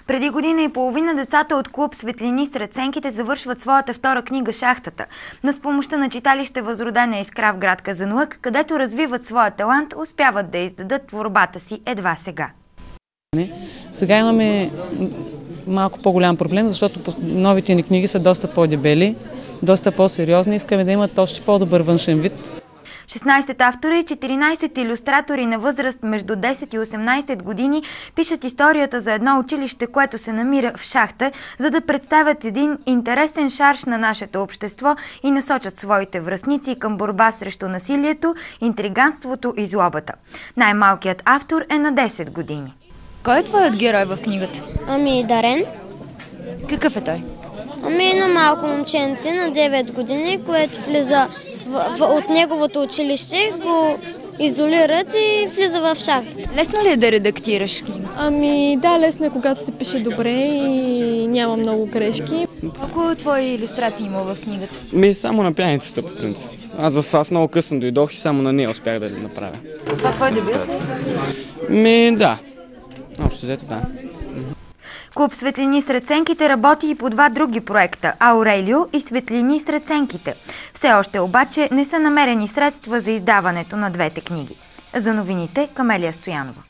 Преди година и половина децата от клуб "Светлини сред сенките" завършват своята втора книга "Шахтата", но с помощта на читалище "Възродена искра" в град Казанлък, където развиват своя талант, успяват да издадат творбата си едва сега. Сега имаме малко по-голям проблем, защото новите ни книги са доста по-дебели, доста по-сериозни. Искаме да имат още по-добър външен вид. 16 автори и 14 илюстратори на възраст между 10 и 18 години пишат историята за едно училище, което се намира в шахта, за да представят един интересен шарж на нашето общество и насочат своите връстници към борба срещу насилието, интриганството и злобата. Най-малкият автор е на 10 години. Кой е твоят герой в книгата? Дарен. Какъв е той? Едно малко момченце на 9 години, което влиза от неговото училище, го изолират и влиза в шахтата. Лесно ли е да редактираш книга? Да, лесно е, когато се пише добре и няма много грешки. Колко твои илюстрации има в книгата? Само на пяницата, по принцип. Аз много късно дойдох и само на нея успях да направя. Това твой дебют? Да. Общо взето, да. Клуб "Светлини сред сенките" работи и по два други проекта – "Аурелио" и "Светлини сред сенките". Все още обаче не са намерени средства за издаването на двете книги. За новините, Камелия Стоянова.